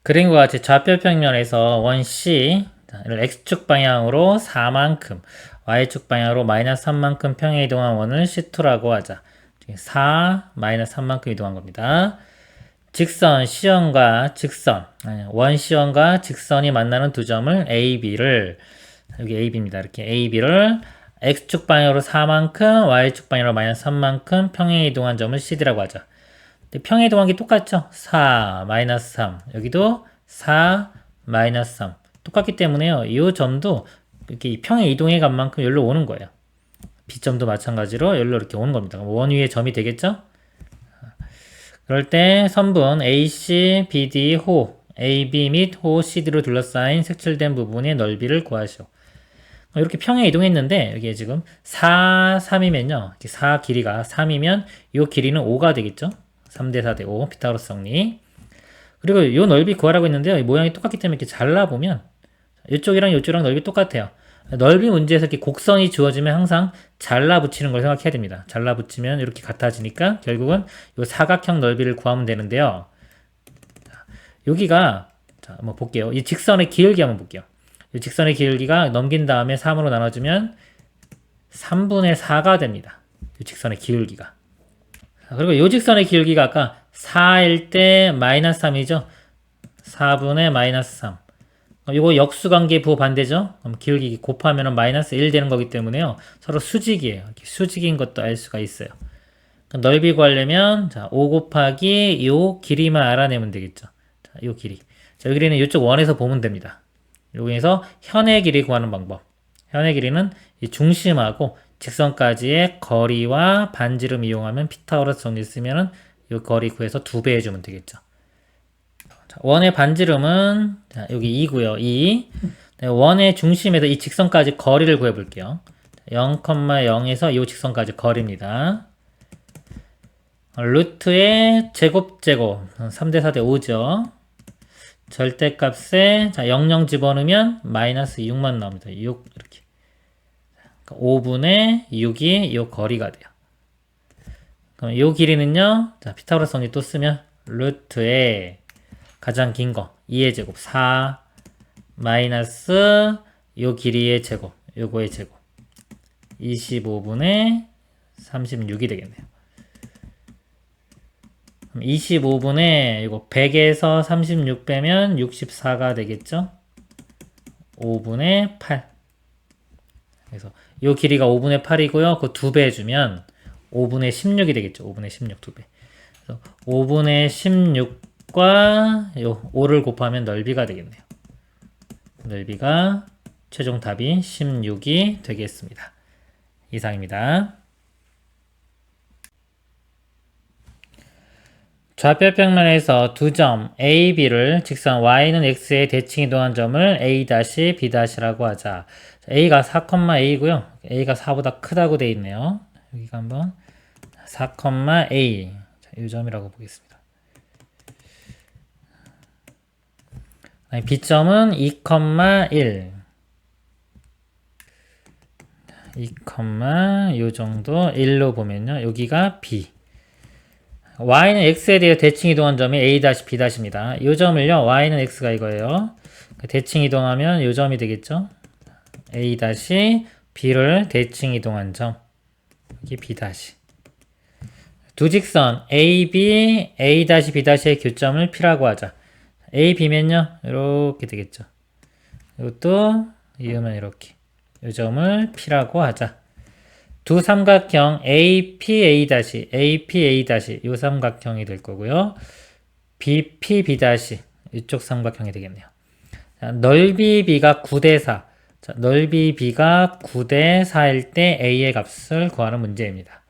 그림과 같이 좌표 평면에서 원 C를 X축 방향으로 4만큼, Y축 방향으로 마이너스 3만큼 평행 이동한 원을 C2라고 하자. 4, 마이너스 3만큼 이동한 겁니다. 직선 C원과 직선, 원 C원과 직선이 만나는 두 점을 A, B를, 여기 A, B입니다. 이렇게 A, B를 X축 방향으로 4만큼, Y축 방향으로 마이너스 3만큼 평행 이동한 점을 CD라고 하자. 평행 이동한 게 똑같죠? 4, 마이너스 3. 여기도 4, 마이너스 3. 똑같기 때문에요. 이 점도 이렇게 평행 이동해 간 만큼 여기로 오는 거예요. B점도 마찬가지로 여기로 이렇게 오는 겁니다. 원 위에 점이 되겠죠? 그럴 때 선분 AC, BD, 호, AB 및 호, CD로 둘러싸인 색칠된 부분의 넓이를 구하시오. 이렇게 평행 이동했는데 여기에 지금 4, 3이면요. 4 길이가 3이면 이 길이는 5가 되겠죠? 3대 4대 5 피타고라스 정리. 그리고 이 넓이 구하라고 했는데요. 이 모양이 똑같기 때문에 이렇게 잘라보면 이쪽이랑 이쪽이랑 넓이 똑같아요. 넓이 문제에서 이렇게 곡선이 주어지면 항상 잘라 붙이는 걸 생각해야 됩니다. 잘라 붙이면 이렇게 같아지니까 결국은 이 사각형 넓이를 구하면 되는데요. 여기가 자, 한번 볼게요. 이 직선의 기울기 한번 볼게요. 이 직선의 기울기가 넘긴 다음에 3으로 나눠주면 3분의 4가 됩니다. 이 직선의 기울기가. 그리고 이 직선의 기울기가 아까 4일 때 마이너스 3이죠. 4분의 마이너스 3. 이거 역수관계 부호반대죠. 그럼 기울기 곱하면 마이너스 1 되는 거기 때문에요. 서로 수직이에요. 수직인 것도 알 수가 있어요. 넓이 구하려면 자, 5 곱하기 요 길이만 알아내면 되겠죠. 자, 요 길이. 자, 여기는 이쪽 원에서 보면 됩니다. 여기에서 현의 길이 구하는 방법. 현의 길이는 이 중심하고 직선까지의 거리와 반지름 이용하면 피타고라스 정리 쓰면은 이 거리 구해서 2배 해주면 되겠죠. 자, 원의 반지름은 자, 여기 2고요. 2. 네, 원의 중심에서 이 직선까지 거리를 구해볼게요. 0,0에서 이 직선까지 거리입니다. 루트의 제곱 3대 4대 5죠. 절대값에 자, 00 집어넣으면 마이너스 6만 나옵니다. 6 이렇게. 5분의 6이 이 거리가 돼요. 그럼 이 길이는요. 자, 피타고라스 정리 또 쓰면 루트의 가장 긴 거 2의 제곱 4 마이너스 이 길이의 제곱 요거의 제곱 25분의 36이 되겠네요. 25분에 이거 100에서 36 빼면 64가 되겠죠? 5분의 8. 그래서 이 길이가 5분의 8이고요. 그 2배 해주면 5분의 16이 되겠죠. 5분의 16 2배. 그래서 5분의 16과 요 5를 곱하면 넓이가 되겠네요. 넓이가 최종 답이 16이 되겠습니다. 이상입니다. 좌표 평면에서 두 점 A, B를 직선 Y는 X에 대칭 이동한 점을 A-, B-라고 하자. A가 4,A고요. A가 4보다 크다고 되어 있네요. 여기가 한번 4,A 이 점이라고 보겠습니다. B점은 2,1 요 정도 1로 보면요. 여기가 B. y는 x에 대해 대칭 이동한 점이 a-, b-입니다. 이 점을요. y는 x가 이거예요. 대칭 이동하면 이 점이 되겠죠. a-, b를 대칭 이동한 점. 여기 b-. 두 직선 AB, A-, B-의 교점을 P라고 하자. A, B면요. 이렇게 되겠죠. 이것도 이으면 이렇게. 이 점을 P라고 하자. 두 삼각형 APA-, APA- 이 삼각형이 될 거고요. BPB- 이쪽 삼각형이 되겠네요. 자, 넓이 B가 9대 4. 자, 넓이 B가 9대 4일 때 A의 값을 구하는 문제입니다.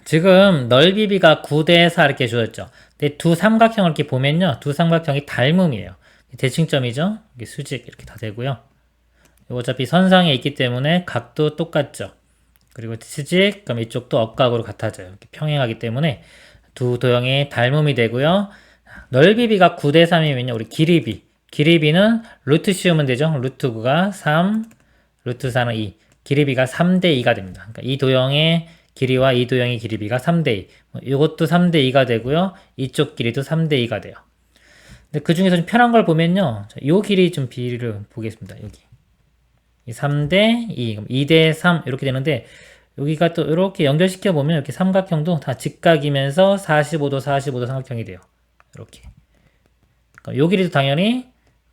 지금 넓이 B가 9대 4 이렇게 주었죠. 근데 두 삼각형을 이렇게 보면요. 두 삼각형이 닮음이에요. 대칭점이죠. 이게 수직 이렇게 다 되고요. 어차피 선상에 있기 때문에 각도 똑같죠. 그리고 수직, 그럼 이쪽도 억각으로 같아져요. 이렇게 평행하기 때문에 두 도형이 닮음이 되고요. 넓이 B가 9대 3이면요. 우리 길이 B. 길이 B는 루트 씌우면 되죠. 루트 9가 3, 루트 4는 2. 길이 B가 3대 2가 됩니다. 그러니까 이 도형의 길이와 이 도형의 길이 B가 3대 2. 이것도 3대 2가 되고요. 이쪽 길이도 3대 2가 돼요. 근데 그 중에서 좀 편한 걸 보면요. 자, 요 길이 좀 비를 보겠습니다. 여기. 이 3대 2, 2대 3 이렇게 되는데 여기가 또 이렇게 연결시켜 보면 이렇게 삼각형도 다 직각이면서 45도 45도 삼각형이 돼요. 이렇게. 요 길이도 당연히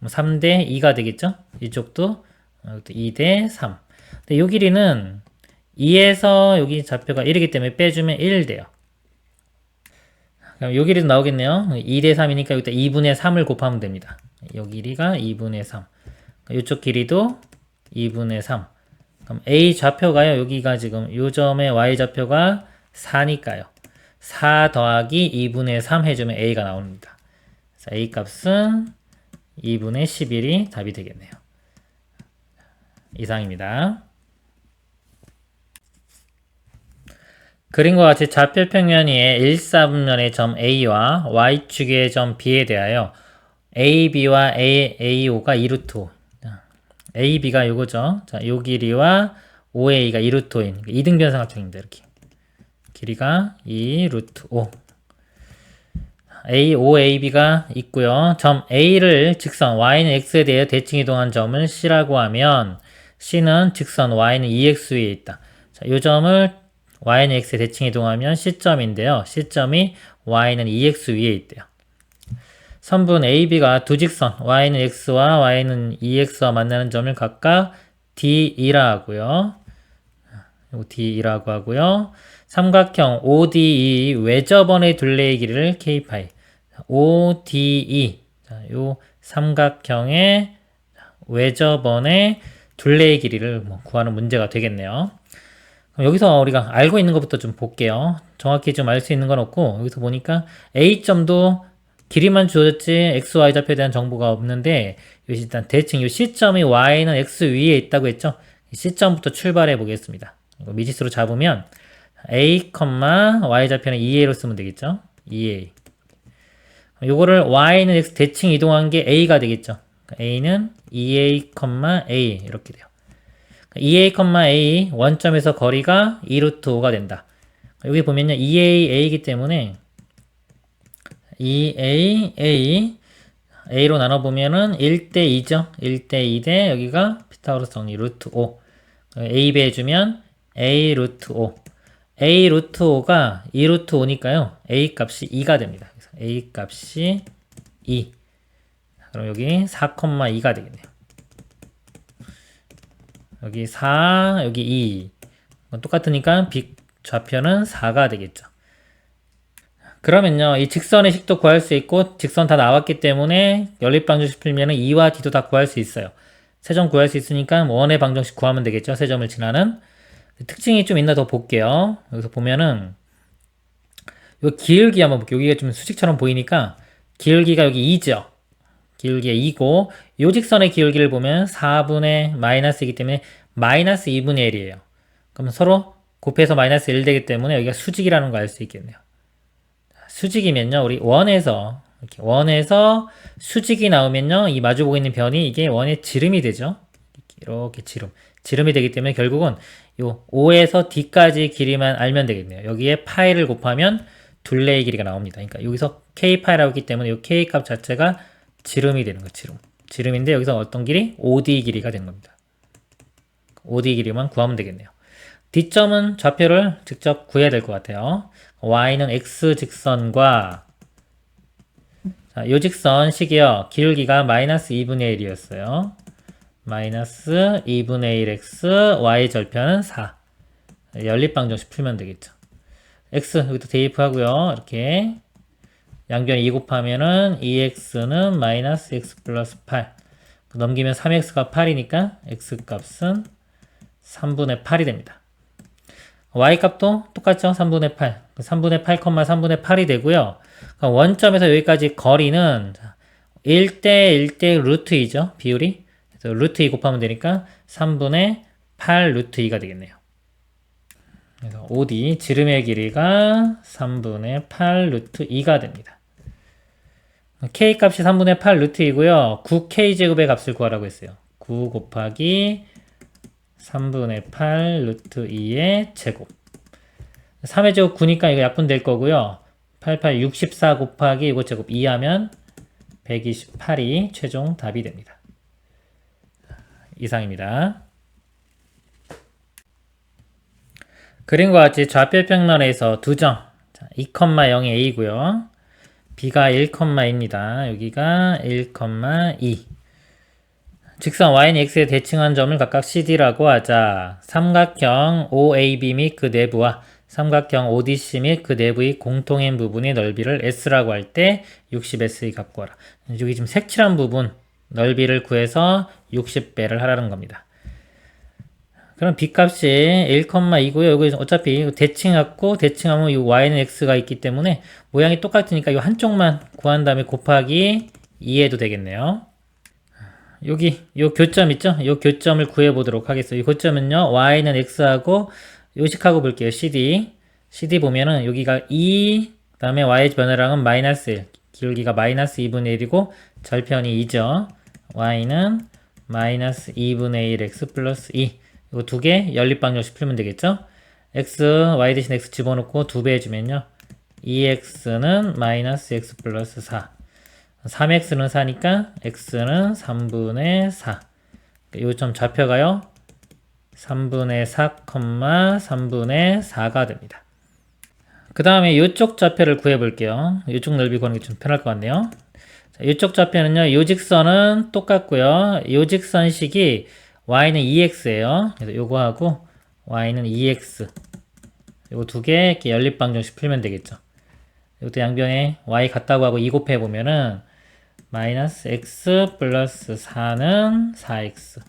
3대 2가 되겠죠? 이쪽도 2대 3. 근데 요 길이는 2에서 여기 좌표가 1이기 때문에 빼주면 1 돼요. 그럼 요 길이도 나오겠네요. 2대 3이니까 여기다 2분의 3을 곱하면 됩니다. 요 길이가 2분의 3. 이쪽 길이도 2분의 3. 그럼 A 좌표가요. 여기가 지금 요 점의 Y 좌표가 4니까요. 4 더하기 2분의 3 해주면 A가 나옵니다. 그래서 A 값은 2분의 11이 답이 되겠네요. 이상입니다. 그림과 같이 좌표평면 위에 1, 4분면의 점 A와 Y축의 점 B에 대하여 AB와 AO가 2루트 5. AB가 요거죠. 자, 요 길이와 OA가 2루트 5인 2등변 삼각형입니다. 이렇게. 길이가 2루트 5. AOAB가 있고요. 점 A를 직선 Y는 X에 대해 대칭 이동한 점을 C라고 하면 C는 직선 Y는 2X 위에 있다. 자, 요 점을 Y는 X에 대칭 이동하면 C점인데요. C점이 Y는 2X 위에 있대요. 선분 AB가 두 직선 Y는 X와 Y는 2X와 만나는 점을 각각 D2라 하고요. D2라고 하고요. 삼각형 ODE 외접원의 둘레의 길이를 K파이. ODE. 자, 요 삼각형의 외접원의 둘레의 길이를 구하는 문제가 되겠네요. 그럼 여기서 우리가 알고 있는 것부터 좀 볼게요. 정확히 좀 알 수 있는 건 없고, 여기서 보니까 A점도 길이만 주어졌지 X, Y 좌표에 대한 정보가 없는데, 일단 대칭 이 C점이 Y는 X 위에 있다고 했죠? C점부터 출발해 보겠습니다. 이거 미지수로 잡으면 A, Y 좌표는 2A로 쓰면 되겠죠? 2A. 요거를 Y는 X 대칭 이동한 게 A가 되겠죠? A는 2A, A 이렇게 돼요. 2A, A 원점에서 거리가 2루트 5가 된다. 여기 보면요. 2A, A이기 때문에 2A, A로 나눠보면은 1대 2죠. 1대 2대 여기가 피타고라스 정리 루트 5. A 배해주면 A 루트 5. A 루트 5가 2 루트 5니까요. A 값이 2가 됩니다. 그래서 A 값이 2. 그럼 여기 4,2가 되겠네요. 여기 4, 여기 2. 똑같으니까 B 좌표는 4가 되겠죠. 그러면요, 이 직선의 식도 구할 수 있고, 직선 다 나왔기 때문에 연립방정식 풀면은 2와 D도 다 구할 수 있어요. 세 점 구할 수 있으니까 원의 방정식 구하면 되겠죠. 세 점을 지나는. 특징이 좀 있나 더 볼게요. 여기서 보면은, 요 기울기 한번 볼게요. 여기가 좀 수직처럼 보이니까, 기울기가 여기 2죠. 기울기가 2고, 요 직선의 기울기를 보면 4분의 마이너스이기 때문에 마이너스 2분의 1이에요. 그럼 서로 곱해서 마이너스 1 되기 때문에 여기가 수직이라는 거 알 수 있겠네요. 수직이면요, 우리 원에서 수직이 나오면요, 이 마주보고 있는 변이 이게 원의 지름이 되죠. 이렇게 지름이 되기 때문에 결국은 요 O에서 D까지 길이만 알면 되겠네요. 여기에 파이를 곱하면 둘레의 길이가 나옵니다. 그러니까 여기서 K파이라고 했기 때문에 이 K 값 자체가 지름이 되는 거예요. 지름인데 여기서 어떤 길이? OD 길이가 되는 겁니다. OD 길이만 구하면 되겠네요. D점은 좌표를 직접 구해야 될 것 같아요. Y는 X 직선과 자, 요 직선식이요. 기울기가 마이너스 2분의 1이었어요. 마이너스 2분의 1x y 절편은 4. 연립방정식 풀면 되겠죠. x 여기도 대입하고요. 이렇게 양변 2 곱하면은 2x는 마이너스 x 플러스 8. 넘기면 3x가 8이니까 x 값은 3분의 8이 됩니다. y 값도 똑같죠. 3분의 8. 3분의 8, 3분의 8이 되고요. 원점에서 여기까지 거리는 1대 1대 루트 2죠. 비율이. 그래서 루트 2 곱하면 되니까 3분의 8 루트 2가 되겠네요. 그래서 OD 지름의 길이가 3분의 8 루트 2가 됩니다. K 값이 3분의 8 루트 2고요. 9K제곱의 값을 구하라고 했어요. 9 곱하기 3분의 8 루트 2의 제곱. 3의 제곱 9니까 이거 약분될 거고요. 88, 64 곱하기 이거 제곱 2 하면 128이 최종 답이 됩니다. 이상입니다. 그림과 같이 좌표 평면에서 두 점 2,0이 A고요. B가 1,2입니다. 여기가 1,2. 직선 y는 x에 대칭한 점을 각각 CD라고 하자. 삼각형 OAB 및 그 내부와 삼각형 ODC 및 그 내부의 공통인 부분의 넓이를 S라고 할 때 60SE 갖고 와라. 여기 지금 색칠한 부분 넓이를 구해서 60배를 하라는 겁니다. 그럼 B값이 1,2고요. 여기 어차피 대칭하고 대칭하면 이 y는 x가 있기 때문에 모양이 똑같으니까 이 한쪽만 구한 다음에 곱하기 2해도 되겠네요. 여기 요 교점 있죠? 요 교점을 구해 보도록 하겠어요. 이 교점은요. y는 x하고 요식하고 볼게요. CD 보면은 여기가 2, 그다음에 y의 변화량은 마이너스 1. 기울기가 마이너스 2분의 1이고 절편이 2죠. y는 마이너스 2분의 1 x 플러스 2. 이거 두 개 연립방정식 풀면 되겠죠? x, y 대신 x 집어넣고 2배 해주면요. 2x는 마이너스 x 플러스 4. 3x는 4니까 x는 3분의 4. 요점 좌표가요. 3분의 4, 3분의 4가 됩니다. 그 다음에 이쪽 좌표를 구해볼게요. 이쪽 넓이 구하는 게 좀 편할 것 같네요. 자, 이쪽 좌표는요. 이 직선은 똑같고요. 이 직선식이 y는 2x예요. 그래서 요거하고 y는 2x. 요거 두 개 이렇게 연립방정식 풀면 되겠죠. 이것도 양변에 y 같다고 하고 2 곱해보면은 마이너스 x 플러스 4는 4x.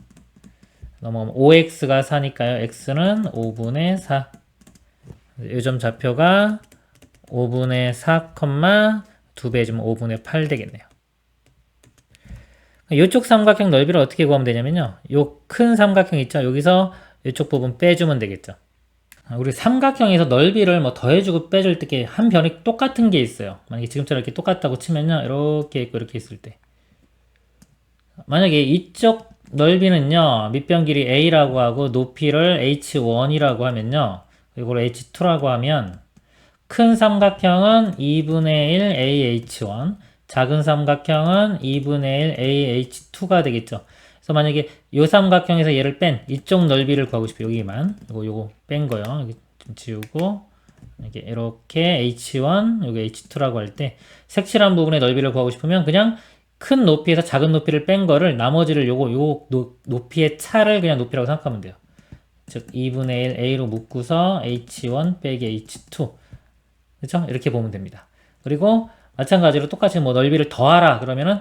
넘어가면 5x가 4니까요. x는 5분의 4. 요점 좌표가 5분의 4, 2배 해주면 5분의 8 되겠네요. 이쪽 삼각형 넓이를 어떻게 구하면 되냐면요. 요 큰 삼각형 있죠. 여기서 이쪽 부분 빼주면 되겠죠. 우리 삼각형에서 넓이를 뭐 더해주고 빼줄 때 한 변이 똑같은 게 있어요. 만약에 지금처럼 이렇게 똑같다고 치면요. 이렇게 있고 이렇게 있을 때. 만약에 이쪽 넓이는요. 밑변 길이 A라고 하고 높이를 H1이라고 하면요. 이걸 H2라고 하면 큰 삼각형은 2분의 1 AH1, 작은 삼각형은 2분의 1 AH2가 되겠죠. 그래서 만약에 이 삼각형에서 얘를 뺀 이쪽 넓이를 구하고 싶어요. 여기만. 요거 뺀 거요. 여기 좀 지우고 이렇게 H1, 여기 H2라고 할 때 색칠한 부분의 넓이를 구하고 싶으면 그냥 큰 높이에서 작은 높이를 뺀 거를 나머지를 요 높이의 차를 그냥 높이라고 생각하면 돼요. 즉 2분의 1 A로 묶고서 H1 빼기 H2. 그렇죠? 이렇게 보면 됩니다. 그리고 마찬가지로 똑같이 뭐 넓이를 더하라 그러면은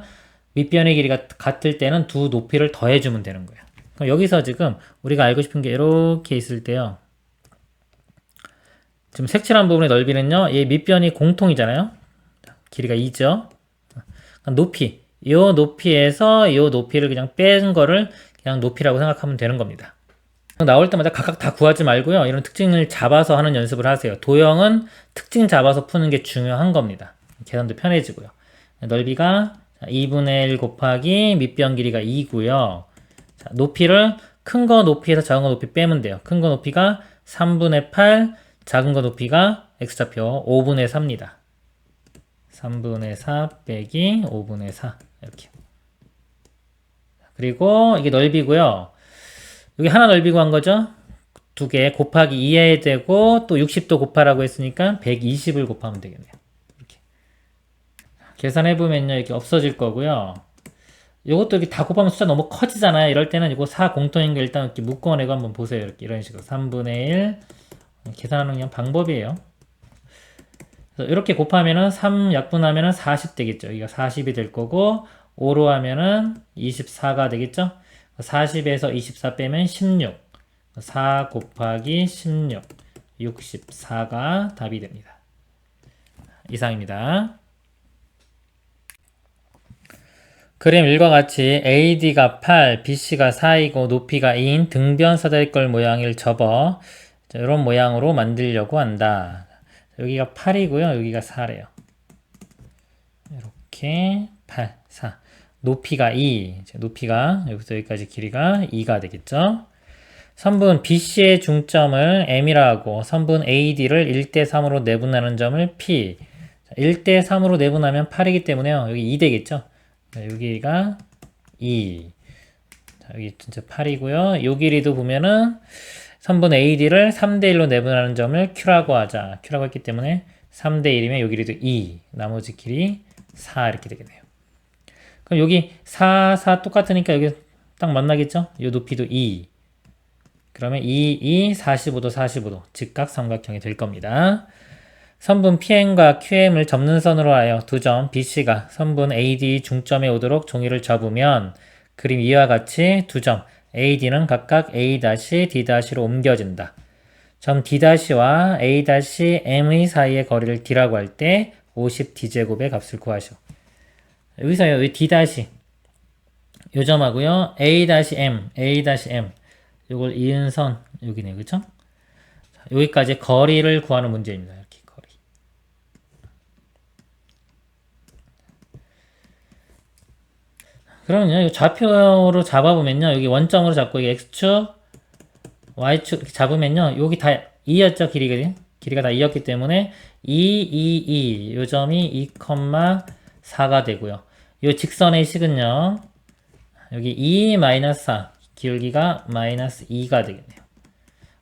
밑변의 길이가 같을 때는 두 높이를 더해주면 되는 거예요. 그럼 여기서 지금 우리가 알고 싶은 게 이렇게 있을 때요. 지금 색칠한 부분의 넓이는요. 얘 밑변이 공통이잖아요. 길이가 2죠. 높이. 이 높이에서 이 높이를 그냥 뺀 거를 그냥 높이라고 생각하면 되는 겁니다. 나올 때마다 각각 다 구하지 말고요. 이런 특징을 잡아서 하는 연습을 하세요. 도형은 특징 잡아서 푸는 게 중요한 겁니다. 계산도 편해지고요. 넓이가 2분의 1 곱하기 밑변 길이가 2고요. 자, 높이를 큰 거 높이에서 작은 거 높이 빼면 돼요. 큰 거 높이가 3분의 8, 작은 거 높이가 x좌표 5분의 4입니다. 3분의 4 빼기 5분의 4 이렇게. 그리고 이게 넓이고요. 여기 하나 넓이 구한 거죠. 두 개 곱하기 2 해야 되고 또 60도 곱하라고 했으니까 120을 곱하면 되겠네요. 이렇게 계산해보면요. 이렇게 없어질 거고요. 이것도 이렇게 다 곱하면 숫자 너무 커지잖아요. 이럴 때는 이거 4 공통인 거 일단 이렇게 묶어내고 한번 보세요. 이렇게 이런 식으로 3분의 1 계산하는 그냥 방법이에요. 그래서 이렇게 곱하면은 3 약분하면은 40 되겠죠. 여기가 40이 될 거고 5로 하면은 24가 되겠죠. 40에서 24 빼면 16. 4 곱하기 16. 64가 답이 됩니다. 이상입니다. 그림 1과 같이 AD가 8, BC가 4이고 높이가 2인 등변 사다리꼴 모양을 접어 이런 모양으로 만들려고 한다. 여기가 8이고요. 여기가 4래요. 이렇게 8, 4. 높이가 2. 높이가 여기서 여기까지 길이가 2가 되겠죠. 선분 BC의 중점을 M이라 하고 선분 AD를 1대3으로 내분하는 점을 P. 1대3으로 내분하면 8이기 때문에요. 여기 2 되겠죠. 요 길이가 2. 자, 여기 진짜 8이고요. 요 길이도 보면은 선분 AD를 3대1로 내분하는 점을 Q라고 하자. Q라고 했기 때문에 3대1이면 요 길이도 2. 나머지 길이 4 이렇게 되겠네요. 그럼 여기 4, 4 똑같으니까 여기 딱 만나겠죠? 요 높이도 2. 그러면 2, 2, 45도, 45도. 직각 삼각형이 될 겁니다. 선분 PM과 QM을 접는 선으로 하여 두 점 BC가 선분 AD 중점에 오도록 종이를 접으면 그림 위와 같이 두 점 AD는 각각 A-D'로 옮겨진다. 점 D'와 A-M의 사이의 거리를 D라고 할 때 50D제곱의 값을 구하시오. 여기서요, 이 D' 요 점하고요, A-M, A-M 요걸 이은 선 여기네, 그쵸? 여기까지 거리를 구하는 문제입니다. 이렇게 거리. 그러면요, 좌표로 잡아보면요, 여기 원점으로 잡고 이게 x축, y축 잡으면요, 여기 다 2였죠, 길이가 다 2였기 때문에 2, 요 점이 2,4가 되고요. 요 직선의 식은요, 여기 2-4, 기울기가 -2가 되겠네요.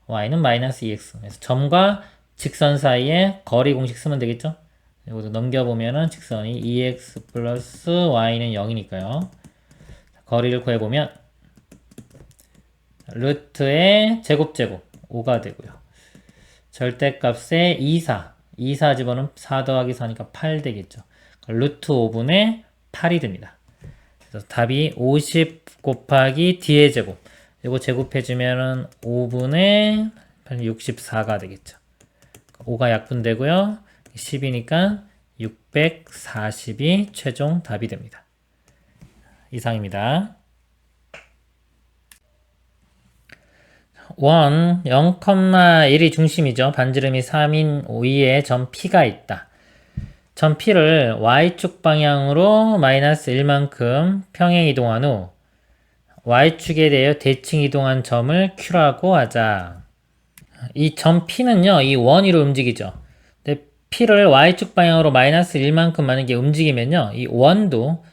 y는 -2x. 그래서 점과 직선 사이에 거리 공식 쓰면 되겠죠? 이것도 넘겨보면은 직선이 2x 플러스 y는 0이니까요. 거리를 구해보면 루트의 제곱 5가 되고요. 절대값에 2, 4 집어넣으면 4 더하기 4니까 8 되겠죠. 루트 5분의 8이 됩니다. 그래서 답이 50 곱하기 D의 제곱. 이거 제곱해주면은 5분의 64가 되겠죠. 5가 약분되고요. 10이니까 640이 최종 답이 됩니다. 이상입니다. 원 0,1이 중심이죠. 반지름이 3인 5위에 점 P가 있다. 점 P를 Y축 방향으로 마이너스 1만큼 평행 이동한 후 Y축에 대해 대칭 이동한 점을 Q라고 하자. 이 점 P는요, 이 원 위로 움직이죠. 근데 P를 Y축 방향으로 마이너스 1만큼 만약에 움직이면요, 이 원도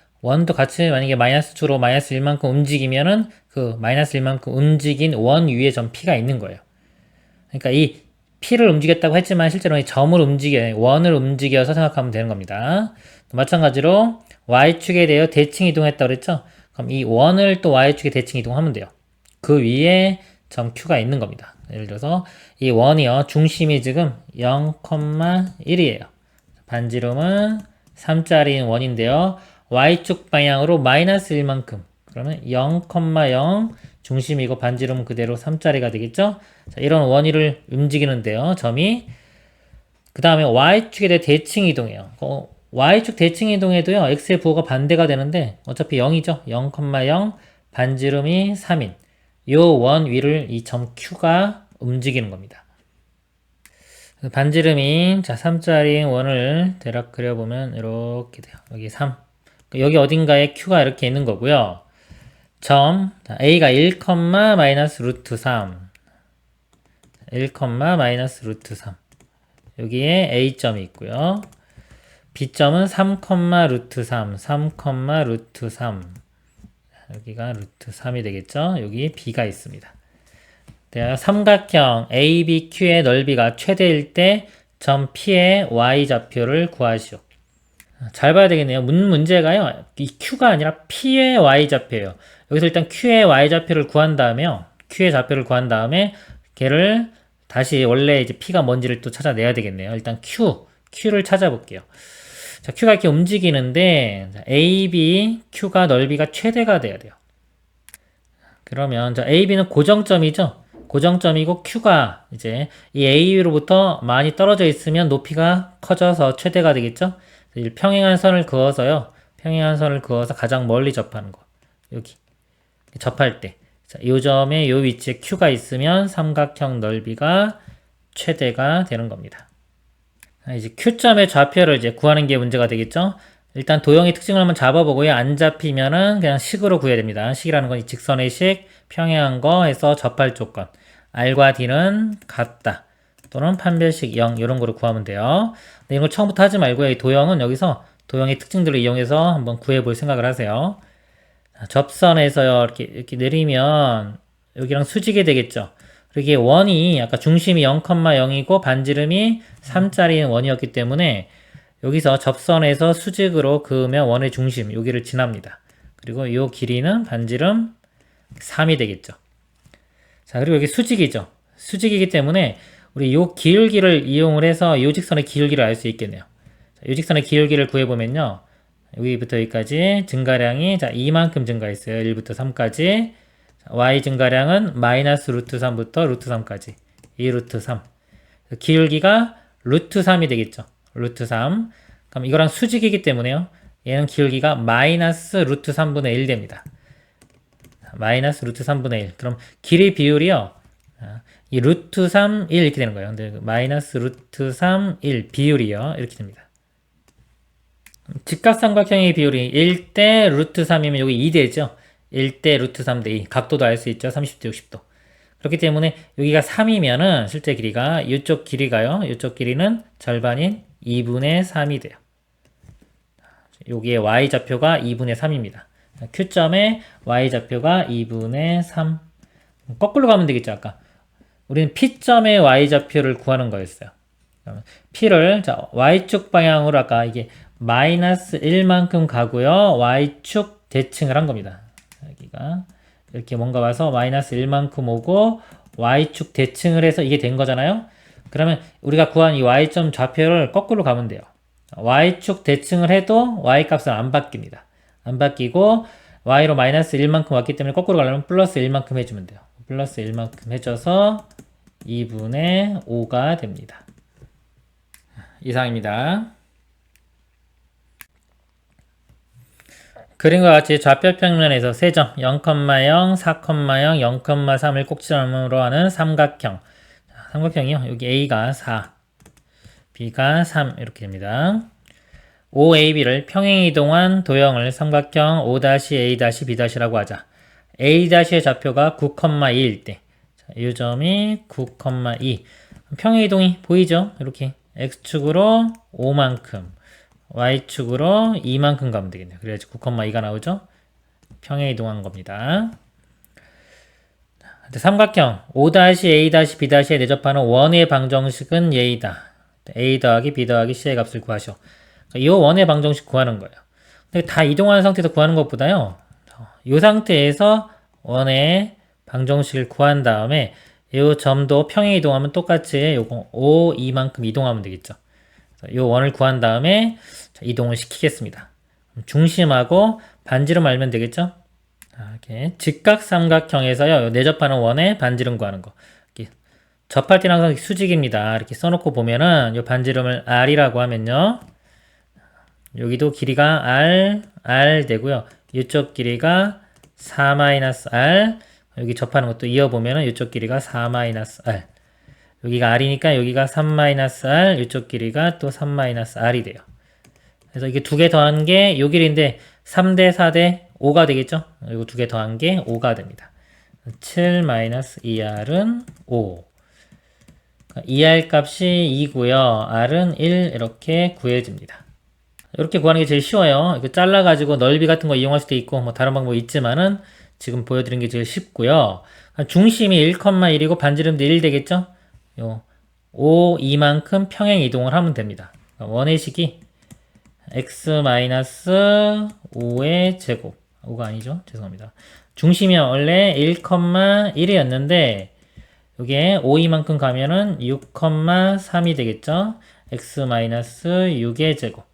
같이 만약에 마이너스 축으로 마이너스 1만큼 움직이면은 그 마이너스 1만큼 움직인 원 위에 점 P가 있는 거예요. 그러니까 이 P를 움직였다고 했지만 실제로 이 점을 원을 움직여서 생각하면 되는 겁니다. 마찬가지로 Y축에 대해 대칭 이동했다고 그랬죠? 그럼 이 원을 또 Y축에 대칭 이동하면 돼요. 그 위에 점 Q가 있는 겁니다. 예를 들어서 이 원이요, 중심이 지금 0,1이에요. 반지름은 3짜리인 원인데요. Y축 방향으로 마이너스 1만큼. 그러면 0,0 중심이고 반지름 그대로 3짜리가 되겠죠? 자, 이런 원위를 움직이는데요. 점이. 그 다음에 Y축에 대해 대칭 이동해요. Y축 대칭 이동에도요, X의 부호가 반대가 되는데 어차피 0이죠. 0,0 반지름이 3인. 요 원 위를 이 점 Q가 움직이는 겁니다. 반지름이 3짜리 원을 대략 그려보면 이렇게 돼요. 여기 3. 여기 어딘가에 Q가 이렇게 있는 거고요. 점 A가 1, 마이너스 루트 3 1, 마이너스 루트 3 여기에 A점이 있고요. B점은 3, 루트 3 3, 루트 3 여기가 루트 3이 되겠죠. 여기 B가 있습니다. 삼각형 ABQ의 넓이가 최대일 때 점 P의 Y좌표를 구하시오. 잘 봐야 되겠네요. 문제가요, 이 Q가 아니라 P의 Y좌표예요. 여기서 일단 Q의 Y좌표를 구한 다음에요. Q의 좌표를 구한 다음에 걔를 다시 원래 이제 P가 뭔지를 또 찾아내야 되겠네요. 일단 Q를 찾아볼게요. 자, Q가 이렇게 움직이는데 AB, Q가 넓이가 최대가 돼야 돼요. 그러면 자, AB는 고정점이죠. 고정점이고 Q가 이제 이 A로부터 많이 떨어져 있으면 높이가 커져서 최대가 되겠죠. 평행한 선을 그어서요. 평행한 선을 그어서 가장 멀리 접하는 거. 여기 접할 때, 자, 이 점에 이 위치에 Q가 있으면 삼각형 넓이가 최대가 되는 겁니다. 이제 Q점의 좌표를 이제 구하는 게 문제가 되겠죠. 일단 도형의 특징을 한번 잡아보고요. 안 잡히면은 그냥 식으로 구해야 됩니다. 식이라는 건 이 직선의 식, 평행한 거 해서 접할 조건. R과 D는 같다. 또는 판별식 0 이런 거를 구하면 돼요. 근데 이걸 처음부터 하지 말고요. 이 도형은 여기서 도형의 특징들을 이용해서 한번 구해볼 생각을 하세요. 접선에서요, 이렇게 내리면 여기랑 수직이 되겠죠. 그리고 이게 원이 아까 중심이 0,0이고 반지름이 3짜리인 원이었기 때문에 여기서 접선에서 수직으로 그으면 원의 중심 여기를 지납니다. 그리고 이 길이는 반지름 3이 되겠죠. 자, 그리고 여기 수직이죠. 수직이기 때문에 우리 이 기울기를 이용을 해서 이 직선의 기울기를 알 수 있겠네요. 이 직선의 기울기를 구해보면요. 여기부터 여기까지 증가량이 자 이만큼 증가했어요. 1부터 3까지. y 증가량은 마이너스 루트 3부터 루트 3까지. 2 루트 3. 기울기가 루트 3이 되겠죠. 루트 3. 그럼 이거랑 수직이기 때문에요. 얘는 기울기가 마이너스 루트 3분의 1 됩니다. 마이너스 루트 3분의 1. 그럼 길이 비율이요. 이 루트 3, 1 이렇게 되는 거예요. 근데 마이너스 루트 3, 1 비율이요. 이렇게 됩니다. 직각삼각형의 비율이 1대 루트 3이면 여기 2대죠. 1대 루트 3대 2. 각도도 알 수 있죠. 30도, 60도. 그렇기 때문에 여기가 3이면은 실제 길이가 이쪽 길이가요. 이쪽 길이는 절반인 2분의 3이 돼요. 여기에 y좌표가 2분의 3입니다. Q점의 y좌표가 2분의 3. 거꾸로 가면 되겠죠, 아까. 우리는 P점의 y좌표를 구하는 거였어요. P를, 자, y축 방향으로 아까 이게 마이너스 1만큼 가고요. y축 대칭을 한 겁니다. 여기가 이렇게 뭔가 와서 마이너스 1만큼 오고 y축 대칭을 해서 이게 된 거잖아요. 그러면 우리가 구한 이 y점 좌표를 거꾸로 가면 돼요. y축 대칭을 해도 y값은 안 바뀝니다. 안 바뀌고 y로 마이너스 1만큼 왔기 때문에 거꾸로 가려면 플러스 1만큼 해주면 돼요. 플러스 1만큼 해줘서 2분의 5가 됩니다. 이상입니다. 그림과 같이 좌표 평면에서 세 점 0,0, 4,0, 0,3을 꼭지점으로 하는 삼각형. 삼각형이요. 여기 A가 4, B가 3 이렇게 됩니다. OAB를 평행이동한 도형을 삼각형 O-A-B'라고 하자. A''의 좌표가 9,2일 때 이 점이 9,2. 평행이동이 보이죠? 이렇게 X축으로 5만큼 Y축으로 2만큼 가면 되겠네요. 그래야지 9,2가 나오죠? 평행이동한 겁니다. 삼각형 O-A-B'에 내접하는 원의 방정식은 얘이다. A 더하기 B 더하기 C의 값을 구하시오. 이 원의 방정식 구하는 거예요. 근데 다 이동하는 상태에서 구하는 것보다요. 이 상태에서 원의 방정식을 구한 다음에 이 점도 평행 이동하면 똑같이 요거 O, 2만큼 이동하면 되겠죠. 이 원을 구한 다음에 이동을 시키겠습니다. 중심하고 반지름 알면 되겠죠? 이렇게 직각삼각형에서요. 내접하는 원의 반지름 구하는 거. 이렇게 접할 때는 항상 수직입니다. 이렇게 써놓고 보면은 이 반지름을 R이라고 하면요. 여기도 길이가 R 되고요. 이쪽 길이가 4-R. 여기 접하는 것도 이어보면은 이쪽 길이가 4-R. 여기가 R이니까 여기가 3-R. 이쪽 길이가 또 3-R이 돼요. 그래서 이게 두 개 더한 게 이 길이인데 3대 4대 5가 되겠죠? 그리고 두 개 더한 게 5가 됩니다. 7-2R은 5. 2R 값이 2고요. R은 1 이렇게 구해집니다. 이렇게 구하는 게 제일 쉬워요. 이거 잘라가지고 넓이 같은 거 이용할 수도 있고 뭐 다른 방법이 있지만은 지금 보여드린 게 제일 쉽고요. 중심이 1,1이고 반지름도 1 되겠죠? 요 5, 2만큼 평행 이동을 하면 됩니다. 원의 식이 x-5의 제곱 5가 아니죠? 죄송합니다. 중심이 원래 1,1이었는데 여기에 5, 2만큼 가면은 6,3이 되겠죠? x-6의 제곱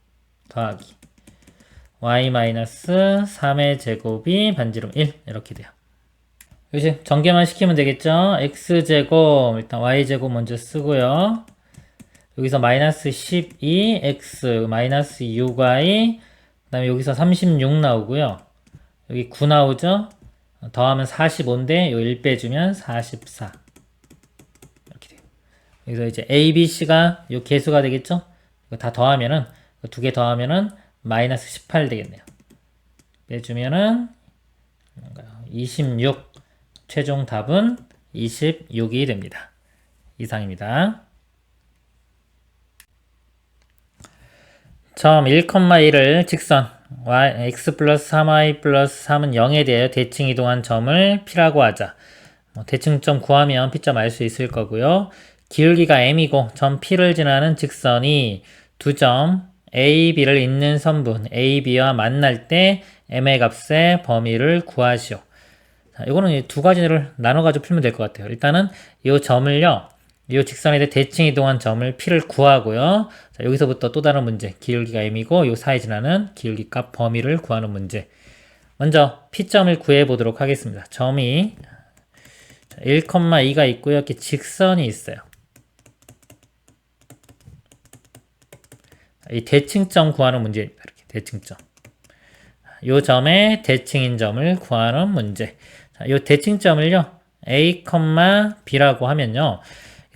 더하기 y-3의 제곱이 반지름 1 이렇게 돼요. 이제 전개만 시키면 되겠죠? x제곱 일단 y제곱 먼저 쓰고요. 여기서 마이너스 12 x 마이너스 6y 그 다음에 여기서 36 나오고요. 여기 9 나오죠? 더하면 45인데 요 1 빼주면 44 이렇게 돼요. 여기서 이제 a, b, c가 요 개수가 되겠죠? 이거 다 더하면은 두 개 더하면은 마이너스 18 되겠네요. 빼주면은 26. 최종 답은 26이 됩니다. 이상입니다. 점 1,1을 직선 x 플러스 3y 플러스 3은 0에 대하여 대칭 이동한 점을 P라고 하자. 대칭점 구하면 P점 알 수 있을 거고요. 기울기가 m이고 점 P를 지나는 직선이 두 점 A, B를 잇는 선분 A, B와 만날 때 m의 값의 범위를 구하시오. 자, 이거는 두 가지를 나눠가지고 풀면 될 것 같아요. 일단은 이 점을요, 이 직선에 대해 대칭 이동한 점을 P를 구하고요. 자, 여기서부터 또 다른 문제, 기울기가 m이고 이 사이에 지나는 기울기 값 범위를 구하는 문제. 먼저 P점을 구해 보도록 하겠습니다. 점이 1,2가 있고요. 이렇게 직선이 있어요. 이 대칭점 구하는 문제입니다. 이렇게 대칭점. 이 점의 대칭인 점을 구하는 문제. 자, 이 대칭점을요, A, B라고 하면요,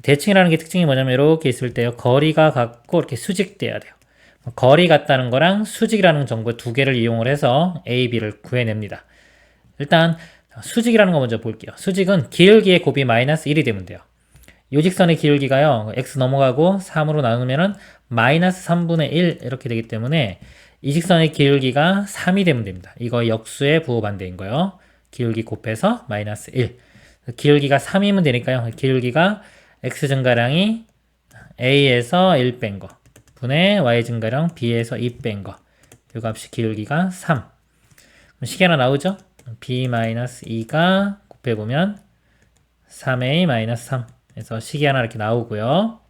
대칭이라는 게 특징이 뭐냐면 이렇게 있을 때요, 거리가 같고 이렇게 수직돼야 돼요. 거리 같다는 거랑 수직이라는 정보 두 개를 이용을 해서 A, B를 구해냅니다. 일단 수직이라는 거 먼저 볼게요. 수직은 기울기의 곱이 마이너스 1이 되면 돼요. 요 직선의 기울기가요, x 넘어가고 3으로 나누면은 마이너스 3분의 1 이렇게 되기 때문에 이 직선의 기울기가 3이 되면 됩니다. 이거 역수의 부호 반대인 거예요. 기울기 곱해서 마이너스 1. 기울기가 3이면 되니까요. 기울기가 x 증가량이 a에서 1 뺀 거 분의 y 증가량 b에서 2 뺀 거. 이 값이 기울기가 3. 그럼 식이 하나 나오죠? b-2가 곱해보면 3a-3 그래서 식이 하나 이렇게 나오고요.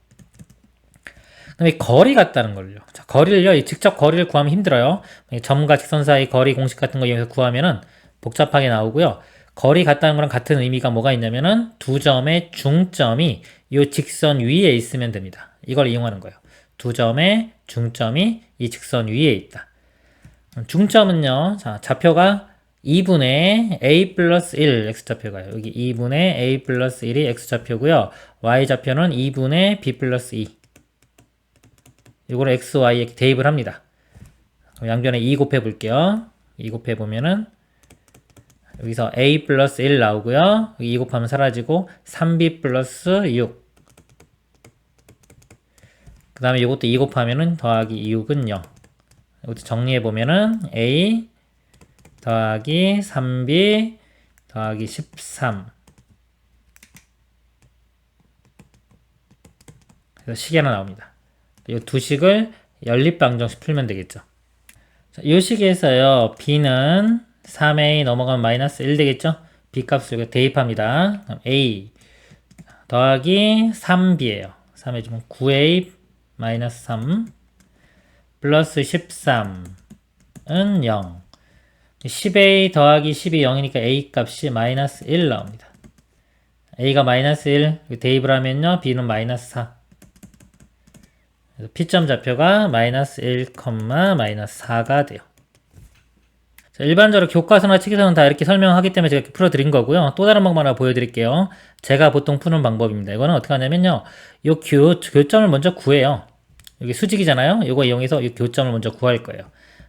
그 다음에 거리 같다는 걸요. 자, 거리를요, 직접 거리를 구하면 힘들어요. 점과 직선 사이 거리 공식 같은 거 이용해서 구하면은 복잡하게 나오고요. 거리 같다는 거랑 같은 의미가 뭐가 있냐면은 두 점의 중점이 이 직선 위에 있으면 됩니다. 이걸 이용하는 거예요. 두 점의 중점이 이 직선 위에 있다. 중점은요, 자, 좌표가 2분의 a 플러스 1 x좌표가요. 여기 2분의 a 플러스 1이 x좌표고요. y좌표는 2분의 b 플러스 2. 이거를 x, y에 대입을 합니다. 양변에 2 곱해 볼게요. 2 곱해 보면은 여기서 a 플러스 1 나오고요. 2 곱하면 사라지고 3b 플러스 6. 그 다음에 이것도 2 곱하면은 더하기 6은 0. 이것도 정리해 보면은 a 더하기 3b 더하기 13. 그래서 식이 하나 나옵니다. 이 두 식을 연립방정식 풀면 되겠죠. 자, 이 식에서요, b는 3a 넘어가면 마이너스 1 되겠죠? b 값을 여기 대입합니다. a 더하기 3b예요. 3 해주면 9a 마이너스 3 플러스 13은 0. 10a 더하기 10이 0이니까 a 값이 마이너스 1 나옵니다. a가 마이너스 1 대입을 하면요, b는 마이너스 4. 그래서 P점 좌표가 마이너스 1, 마이너스 4가 돼요. 자, 일반적으로 교과서나 책에서는 다 이렇게 설명하기 때문에 제가 이렇게 풀어드린 거고요. 또 다른 방법 하나 보여드릴게요. 제가 보통 푸는 방법입니다. 이거는 어떻게 하냐면요, 요 교점을 먼저 구해요. 여기 수직이잖아요. 이거 이용해서 이 교점을 먼저 구할 거예요.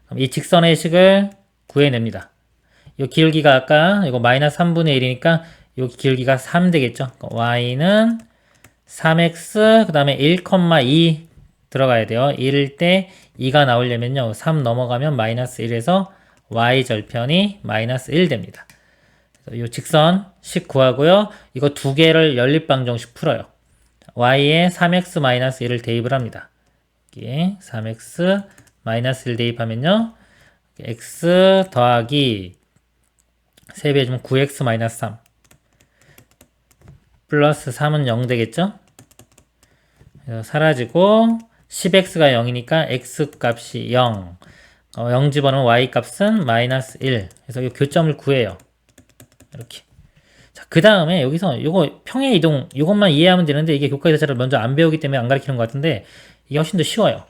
그럼 이 직선의 식을 구해냅니다. 이 기울기가 아까 이거 마이너스 3분의 1이니까 이 기울기가 3 되겠죠. y는 3x 그 다음에 1,2 들어가야 돼요. 1일 때 2가 나오려면요, 3 넘어가면 마이너스 1에서 y절편이 마이너스 1 됩니다. 이 직선 식 구하고요. 이거 두 개를 연립방정식 풀어요. y에 3x 마이너스 1을 대입을 합니다. 여기에 3x 마이너스 1 대입하면요, x 더하기 3배 해주면 9x 마이너스 3 플러스 3은 0 되겠죠? 사라지고 10x가 0이니까 x 값이 0. 0 집어넣으면 y 값은 마이너스 1. 그래서 이 교점을 구해요. 이렇게. 자, 그 다음에 여기서 요거 평행 이동, 요것만 이해하면 되는데 이게 교과에서 먼저 안 배우기 때문에 안 가르치는 것 같은데 이게 훨씬 더 쉬워요.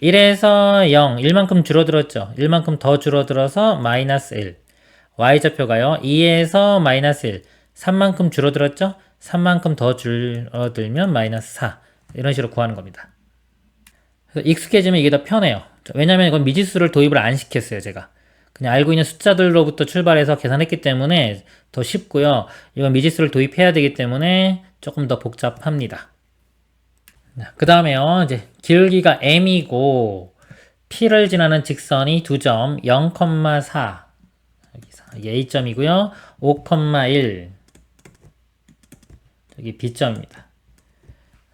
1에서 0, 1만큼 줄어들었죠. 1만큼 더 줄어들어서 마이너스 1. y좌표가요, 2에서 마이너스 1. 3만큼 줄어들었죠. 3만큼 더 줄어들면 마이너스 4. 이런 식으로 구하는 겁니다. 그래서 익숙해지면 이게 더 편해요. 왜냐면 이건 미지수를 도입을 안 시켰어요, 제가. 그냥 알고 있는 숫자들로부터 출발해서 계산했기 때문에 더 쉽고요. 이건 미지수를 도입해야 되기 때문에 조금 더 복잡합니다. 그 다음에요, 이제 기울기가 m이고 P를 지나는 직선이 두 점 0,4 여기 4, 이게 A점이고요. 5,1 여기 B점입니다.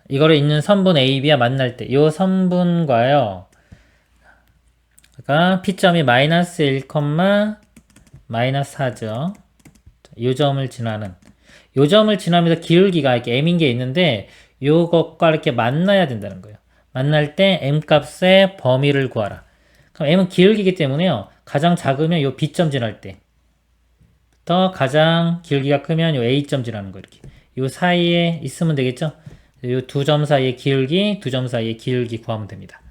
이거를 있는 선분 AB와 만날 때 이 선분과요. 그러니까 P점이 마이너스 1, 마이너스 4죠. 이 점을 지나는 요 점을 지나면서 기울기가 이렇게 m인 게 있는데 요것과 이렇게 만나야 된다는 거예요. 만날 때 m 값의 범위를 구하라. 그럼 m은 기울기이기 때문에요. 가장 작으면 요 b점 지날 때부터 가장 기울기가 크면 요 a점 지나는 거 이렇게. 요 사이에 있으면 되겠죠? 요 두 점 사이의 기울기, 두 점 사이의 기울기 구하면 됩니다.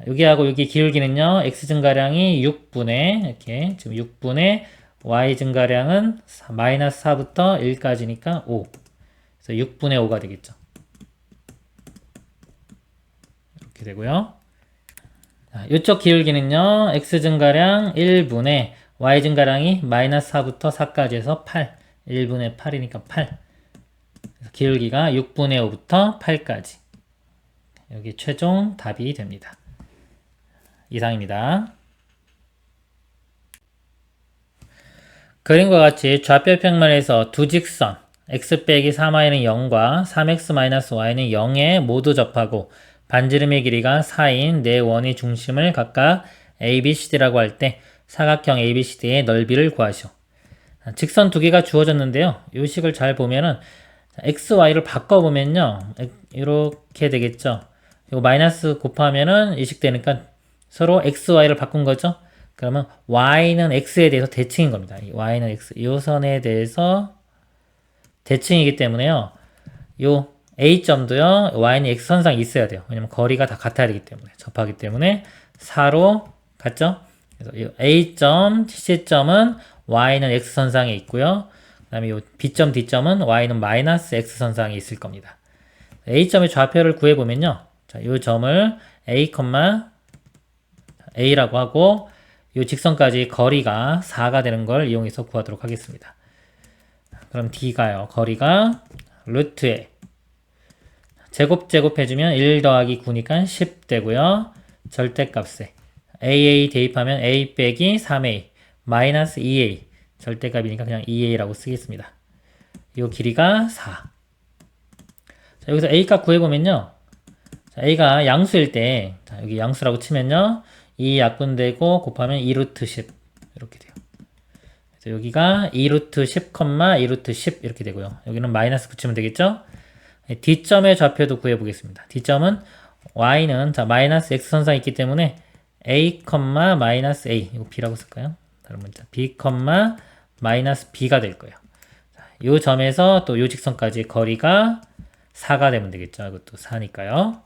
여기하고 여기 기울기는요. x 증가량이 6분의 이렇게 지금 6분의 y 증가량은 마이너스 4부터 1까지니까 5. 그래서 6분의 5가 되겠죠. 이렇게 되고요. 이쪽 기울기는요. x 증가량 1분의 y 증가량이 마이너스 4부터 4까지 해서 8. 1분의 8이니까 8. 그래서 기울기가 6분의 5부터 8까지. 여기 최종 답이 됩니다. 이상입니다. 그림과 같이 좌표 평면에서 두 직선 x 빼기 3y는 0과 3x-y는 0에 모두 접하고 반지름의 길이가 4인 네 원의 중심을 각각 ABCD라고 할 때 사각형 ABCD의 넓이를 구하시오. 직선 두 개가 주어졌는데요. 이 식을 잘 보면은 x, y를 바꿔보면요. 이렇게 되겠죠. 이거 마이너스 곱하면은 이 식 되니까 서로 x, y를 바꾼 거죠. 그러면 y는 x에 대해서 대칭인 겁니다. y는 x, 이 선에 대해서 대칭이기 때문에요. 요 a점도요. y는 x선상에 있어야 돼요. 왜냐면 거리가 다 같아야 되기 때문에 접하기 때문에 4로 같죠? 그래서 이 a점, c점은 y는 x선상에 있고요. 그 다음에 요 b점, d점은 y는 마이너스 x선상에 있을 겁니다. a점의 좌표를 구해보면요. 자, 요 점을 a라고 하고 이 직선까지 거리가 4가 되는 걸 이용해서 구하도록 하겠습니다. 그럼 D가요. 거리가 루트에 제곱해주면 1 더하기 9니까 10 되고요. 절대값에 AA 대입하면 A 빼기 3A 마이너스 2A 절대값이니까 그냥 2A라고 쓰겠습니다. 이 길이가 4. 자, 여기서 A값 구해보면요. 자, A가 양수일 때 자, 여기 양수라고 치면요. 2 약분되고 곱하면 2루트 10 이렇게 돼요. 그래서 여기가 2루트 10, 2루트 10 이렇게 되고요. 여기는 마이너스 붙이면 되겠죠? D점의 좌표도 구해보겠습니다. D점은 y는 자 마이너스 x선상에 있기 때문에 a, 마이너스 a 이거 b라고 쓸까요? 다른 문자 b, 마이너스 b가 될 거예요. 이 점에서 또 이 직선까지 거리가 4가 되면 되겠죠. 이것도 4니까요.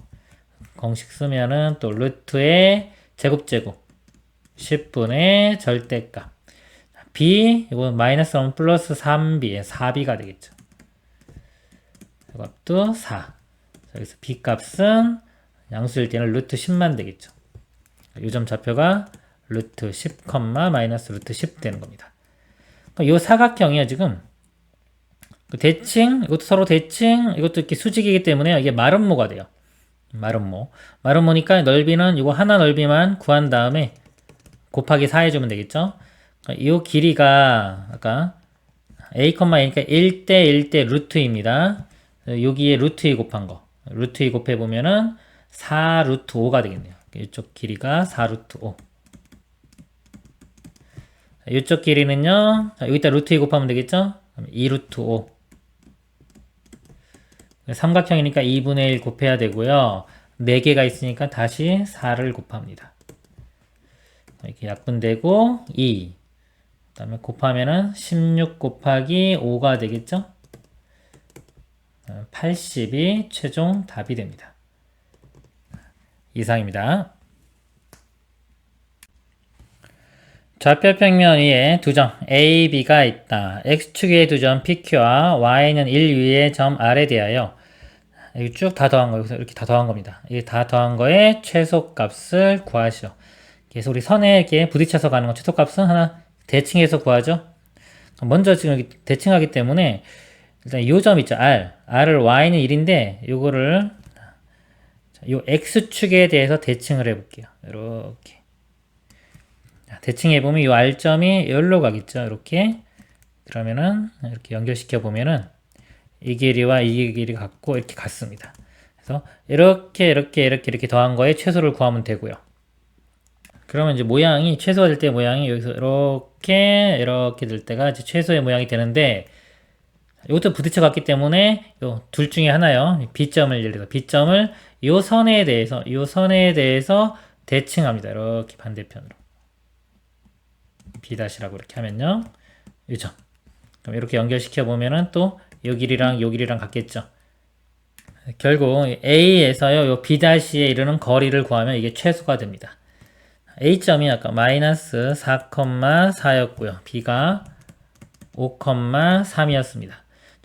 공식 쓰면은 또 루트의 제곱 10분의 절대값 b 이거 마이너스 1 플러스 3b 4b가 되겠죠. 이것도 4. 여기서 b 값은 양수일 때는 루트 10만 되겠죠. 이 점 좌표가 루트 10, 마이너스 루트 10 되는 겁니다. 이 사각형이요 지금 대칭 이것도 서로 대칭 이것도 이렇게 수직이기 때문에 이게 마름모가 돼요. 마름모니까 넓이는 이거 하나 넓이만 구한 다음에 곱하기 4 해주면 되겠죠. 이 길이가 아까 a,a니까 1대 1대 루트입니다. 여기에 루트 2 곱한 거 루트 2 곱해보면은 4 루트 5가 되겠네요. 이쪽 길이가 4 루트 5 이쪽 길이는요 여기다 루트 2 곱하면 되겠죠. 2 루트 5 삼각형이니까 2분의 1 곱해야 되고요. 4개가 있으니까 다시 4를 곱합니다. 이렇게 약분되고 2 그 다음에 곱하면은 16 곱하기 5가 되겠죠. 80이 최종 답이 됩니다. 이상입니다. 좌표 평면 위에 두 점 A, B가 있다. X축의 두 점 PQ와 Y는 1 위의 점 R에 대하여 이게 쭉 다 더한 거예요. 이렇게 다 더한 겁니다. 이게 다 더한 거에 최소값을 구하시오. 그래서 우리 선에 이렇게 부딪혀서 가는 거 최소값은 하나 대칭해서 구하죠. 먼저 지금 대칭하기 때문에 일단 이 점 있죠. R을 Y는 1인데 요거를 이 x축에 대해서 대칭을 해볼게요. 이렇게 대칭해 보면 이 r점이 여기로 가겠죠. 이렇게 그러면은 이렇게 연결시켜 보면은 이 길이와 이 길이 같고 이렇게 같습니다. 그래서 이렇게 더한 거에 최소를 구하면 되고요. 그러면 이제 모양이 최소가 될 때 모양이 여기서 이렇게 될 때가 이제 최소의 모양이 되는데 이것도 부딪혀 갔기 때문에 요 둘 중에 하나요. B점을 예를 들어서 B점을 요 선에 대해서 대칭합니다. 이렇게 반대편으로 B'라고 이렇게 하면요. 요 점. 그럼 이렇게 연결시켜 보면은 또 요 길이랑 요 길이랑 같겠죠. 결국 A에서요, 요 B'에 이르는 거리를 구하면 이게 최소가 됩니다. A점이 아까 마이너스 4,4였고요. B가 5,3이었습니다.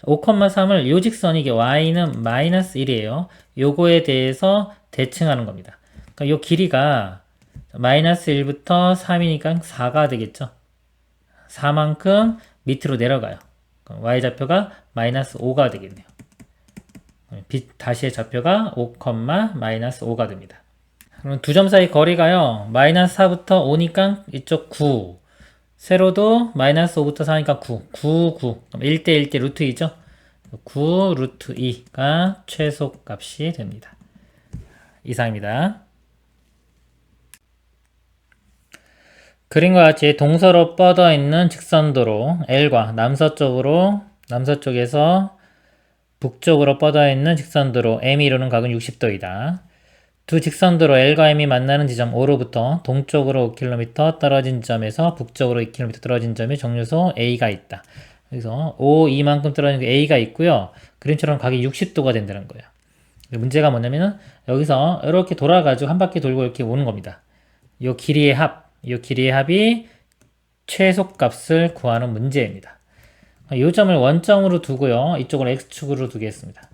5,3을 요 직선이 이게 Y는 마이너스 1이에요. 요거에 대해서 대칭하는 겁니다. 그러니까 요 길이가 마이너스 1부터 3이니까 4가 되겠죠. 4만큼 밑으로 내려가요. Y좌표가 마이너스 5가 되겠네요. B'의 좌표가 5, 마이너스 5가 됩니다. 그럼 두 점 사이 거리가요. 마이너스 4부터 5니까 이쪽 9. 세로도 마이너스 5부터 4니까 9. 9. 그럼 1대 1대 루트 2죠. 9 루트 2가 최소값이 됩니다. 이상입니다. 그림과 같이 동서로 뻗어 있는 직선도로 L과 남서쪽에서 북쪽으로 뻗어 있는 직선도로 M이 이루는 각은 60도이다. 두 직선도로 L과 M이 만나는 지점 O로부터 동쪽으로 5km 떨어진 점에서 북쪽으로 2km 떨어진 점에 정류소 A가 있다. 그래서 O, 이만큼 떨어진 A가 있고요. 그림처럼 각이 60도가 된다는 거예요. 문제가 뭐냐면은 여기서 이렇게 돌아가지고 한 바퀴 돌고 이렇게 오는 겁니다. 이 길이의 합이 최소값을 구하는 문제입니다. 이 점을 원점으로 두고요. 이쪽을 X축으로 두겠습니다.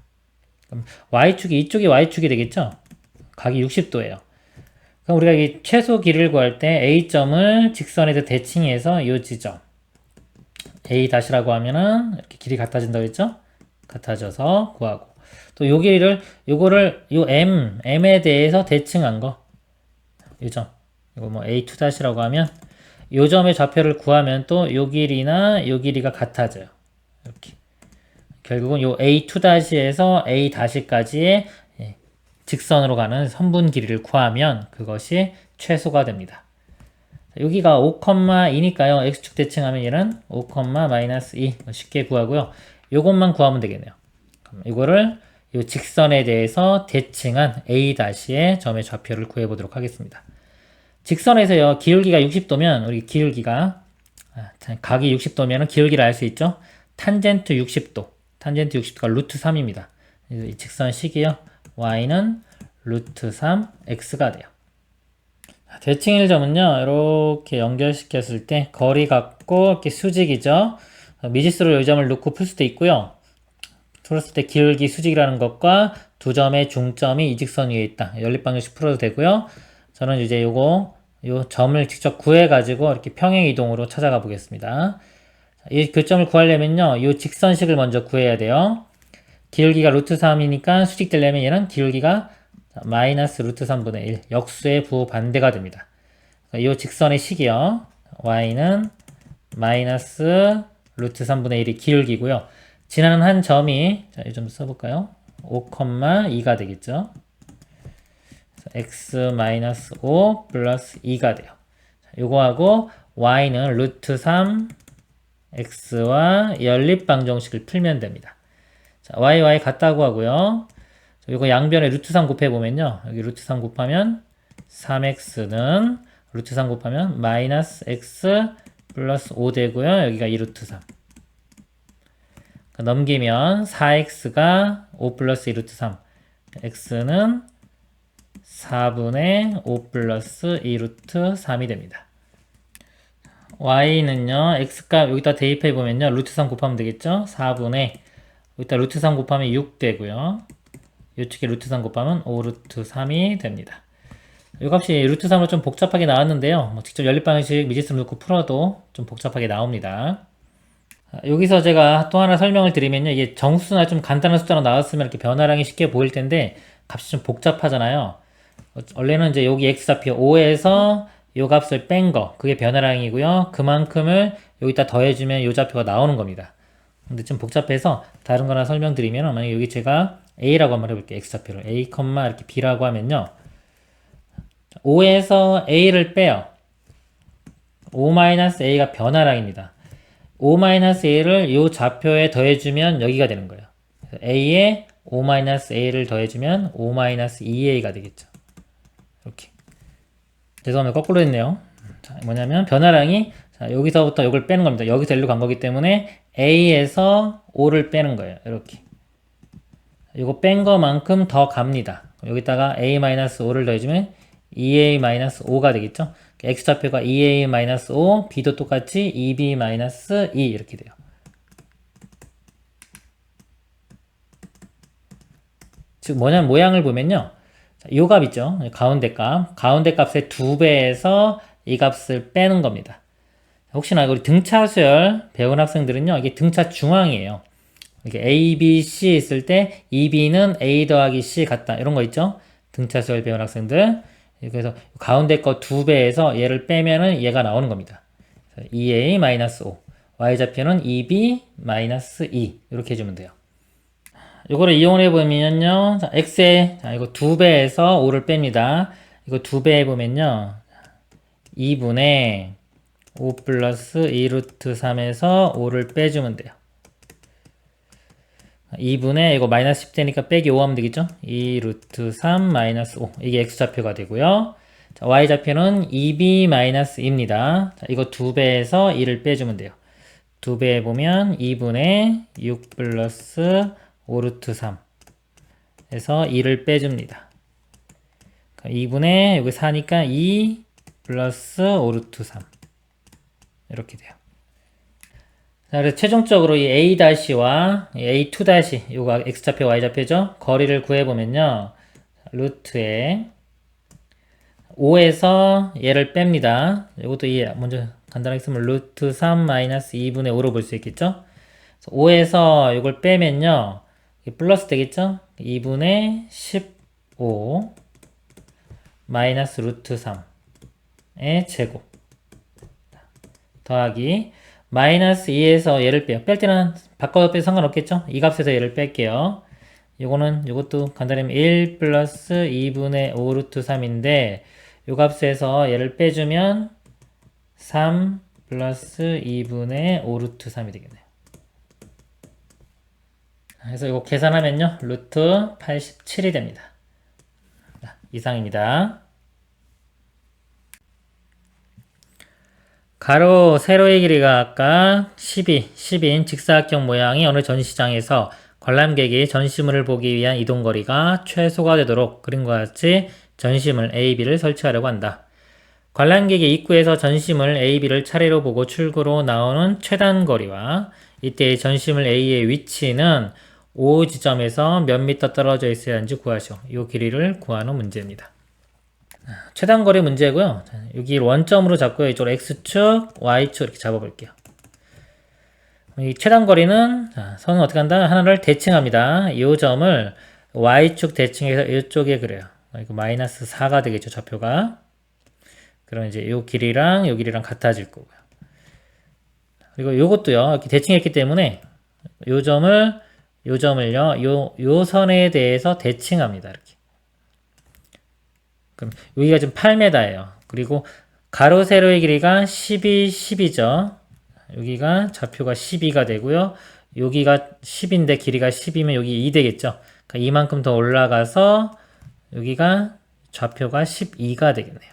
그럼 이쪽이 Y축이 되겠죠? 각이 60도예요. 그럼 우리가 이 최소 길이를 구할 때 A점을 직선에서 대칭해서 이 지점 A-라고 하면은 이렇게 길이 같아진다고 했죠? 같아져서 구하고 또 요 길이를 요거를 요 M에 대해서 대칭한 거 요 점 이거 뭐 A2-라고 하면 요 점의 좌표를 구하면 또 요 길이나 요 길이가 같아져요. 이렇게 결국은 요 A2-에서 A-까지의 직선으로 가는 선분 길이를 구하면 그것이 최소가 됩니다. 여기가 5,2니까요. X축 대칭하면 얘는 5, 마이너스 2 쉽게 구하고요. 요것만 구하면 되겠네요. 이거를 요 직선에 대해서 대칭한 A-의 점의 좌표를 구해보도록 하겠습니다. 직선에서요. 기울기가 60도면 우리 기울기가 각이 60도면 기울기를 알 수 있죠. 탄젠트 60도가 루트 3입니다. 이 직선식이요. Y는 루트 3 X가 돼요. 대칭 1점은요. 이렇게 연결시켰을 때 거리 같고 이렇게 수직이죠. 미지수로 이 점을 놓고 풀 수도 있고요. 풀었을 때 기울기 수직이라는 것과 두 점의 중점이 이 직선 위에 있다. 연립방정식 풀어도 되고요. 저는 이제 요 점을 직접 구해가지고 이렇게 평행 이동으로 찾아가 보겠습니다. 이 교점을 구하려면요. 이 직선식을 먼저 구해야 돼요. 기울기가 루트 3이니까 수직되려면 얘는 기울기가 마이너스 루트 3분의 1 역수의 부반대가 됩니다. 이 직선의 식이요. Y는 마이너스 루트 3분의 1이 기울기고요. 지나는 한 점이 자, 이 점 써볼까요? 5,2가 되겠죠. x-5 플러스 2가 돼요. 요거하고 y는 루트 3 x와 연립방정식을 풀면 됩니다. 자, y 같다고 하고요. 요거 양변에 루트 3 곱해보면요. 여기 루트 3 곱하면 3x는 루트 3 곱하면 마이너스 x 플러스 5 되고요. 여기가 2루트 3. 넘기면 4x가 5 플러스 2루트 3. x는 4분의 5 플러스 2루트 3이 됩니다. y는요, x값 여기다 대입해보면요, 루트 3 곱하면 되겠죠? 4분의, 여기다 루트 3 곱하면 6 되고요. 이쪽에 루트 3 곱하면 5 루트 3이 됩니다. 이 값이 루트 3으로 좀 복잡하게 나왔는데요. 직접 연립방정식 미지수를 넣고 풀어도 좀 복잡하게 나옵니다. 여기서 제가 또 하나 설명을 드리면요. 이게 정수나 좀 간단한 숫자로 나왔으면 이렇게 변화량이 쉽게 보일 텐데, 값이 좀 복잡하잖아요. 원래는 이제 여기 x좌표 5에서 요 값을 뺀 거, 그게 변화량이고요. 그만큼을 여기다 더해주면 요 좌표가 나오는 겁니다. 근데 좀 복잡해서 다른 거나 설명드리면, 만약에 여기 제가 a라고 한번 해볼게요. x좌표를 a, 이렇게 b라고 하면요. 5에서 a를 빼요. 5-a가 변화량입니다. 5-a를 요 좌표에 더해주면 여기가 되는 거예요. a에 5-a를 더해주면 5-2a가 되겠죠. 이렇게. 죄송합니다. 거꾸로 했네요. 자, 뭐냐면 변화량이 자, 여기서부터 이걸 빼는 겁니다. 여기서 일로 간 거기 때문에 a에서 5를 빼는 거예요. 이렇게. 이거 뺀 거만큼 더 갑니다. 여기다가 a-5를 더해주면 2a-5가 되겠죠. x좌표가 2a-5, b도 똑같이 2b-2 이렇게 돼요. 즉 뭐냐면 모양을 보면요. 요 값 있죠. 가운데 값. 가운데 값의 2배에서 이 값을 빼는 겁니다. 혹시나 우리 등차 수열 배운 학생들은요. 이게 등차 중앙이에요. 이게 A, B, C 있을 때 2B는 A 더하기 C 같다. 이런 거 있죠. 등차 수열 배운 학생들. 그래서 가운데 거 2배에서 얘를 빼면은 얘가 나오는 겁니다. 2A-5. Y좌표는 2B-2. 이렇게 해주면 돼요. 이거를 이용해 보면요. 자, x에 자, 이거 2배에서 5를 뺍니다. 이거 2배 해보면요. 2분의 5 플러스 2루트 3에서 5를 빼주면 돼요. 2분의 이거 마이너스 10 되니까 빼기 5 하면 되겠죠? 2루트 3 마이너스 5. 이게 x좌표가 되고요. 자, y좌표는 2b-2입니다. 자, 이거 2배에서 2를 빼주면 돼요. 2배 해보면 2분의 6 플러스 5루트 3 에서 2를 빼줍니다. 2분의 여기 4니까 2 플러스 5루트 3 이렇게 돼요. 자, 그래서 최종적으로 이 a-와 a2- 요거 x좌표 y좌표죠. 거리를 구해보면요. 루트에 5에서 얘를 뺍니다. 이것도 먼저 간단하게 쓰면 루트 3 마이너스 2분의 5로 볼 수 있겠죠. 5에서 이걸 빼면요. 플러스 되겠죠? 2분의 15 마이너스 루트 3의 제곱 더하기 마이너스 2에서 얘를 빼요. 뺄 때는 바꿔도 빼도 상관없겠죠? 이 값에서 얘를 뺄게요. 요것도 간단히 1 플러스 2분의 5 루트 3인데 요 값에서 얘를 빼주면 3 플러스 2분의 5 루트 3이 되겠네요. 그래서 이거 계산하면요. 루트 87이 됩니다. 자, 이상입니다. 가로 세로의 길이가 아까 10인 직사각형 모양이 어느 전시장에서 관람객이 전시물을 보기 위한 이동거리가 최소가 되도록 그림과 같이 전시물 A, B를 설치하려고 한다. 관람객이 입구에서 전시물 A, B를 차례로 보고 출구로 나오는 최단 거리와 이때의 전시물 A의 위치는 O 지점에서 몇 미터 떨어져 있어야 하는지 구하시오. 이 길이를 구하는 문제입니다. 최단 거리 문제고요. 여기 원점으로 잡고요. 이쪽으로 X축, Y축 이렇게 잡아볼게요. 이 최단 거리는 선은 어떻게 한다? 하나를 대칭합니다. 이 점을 Y축 대칭해서 이쪽에 그려요. 이거 마이너스 4가 되겠죠. 좌표가. 그럼 이제 이 길이랑 같아질 거고요. 그리고 요것도요. 이렇게 대칭했기 때문에 요 점을요. 요 선에 대해서 대칭합니다. 이렇게. 그럼 여기가 지금 8m예요. 그리고 가로 세로의 길이가 10이죠. 여기가 좌표가 12가 되고요. 여기가 10인데 길이가 10이면 여기 2 되겠죠. 그러니까 이만큼 더 올라가서 여기가 좌표가 12가 되겠네요.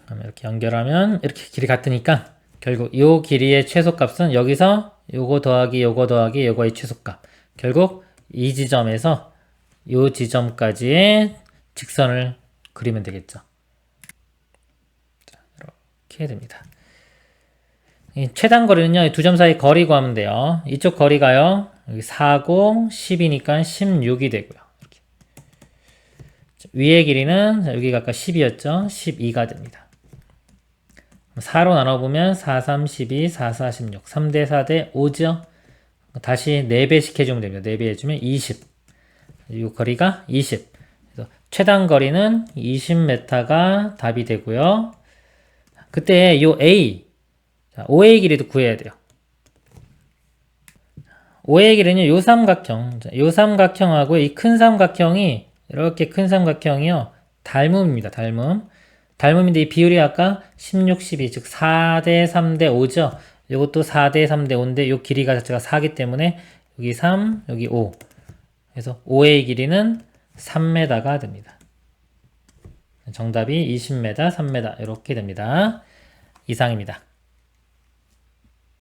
그럼 이렇게 연결하면 이렇게 길이 같으니까 결국 요 길이의 최소값은 여기서 요거 더하기 요거의 최소값. 결국 이 지점에서 요 지점까지의 직선을 그리면 되겠죠. 자, 이렇게 됩니다. 이 최단 거리는요, 두 점 사이 거리 구하면 돼요. 이쪽 거리가요, 여기 4고 10이니까 16이 되고요. 이렇게. 위의 길이는 여기가 아까 10이었죠? 12가 됩니다. 4로 나눠보면 4, 3, 12, 4, 4, 16. 3대 4대 5죠? 다시 4배씩 해주면 됩니다. 4배 해주면 20. 이 거리가 20. 그래서 최단 거리는 20m가 답이 되고요. 그때 요 A, 자, OA 길이도 구해야 돼요. OA 길이는 요 삼각형, 요 삼각형하고 이 큰 삼각형이 이렇게 큰 삼각형이요. 닮음입니다. 닮음인데 이 비율이 아까 16, 12, 즉 4대 3대 5죠. 이것도 4대 3대 5인데 요 길이가 자체가 4기 때문에 여기 3, 여기 5. 그래서 OA 길이는 3m가 됩니다. 정답이 20m, 3m 이렇게 됩니다. 이상입니다.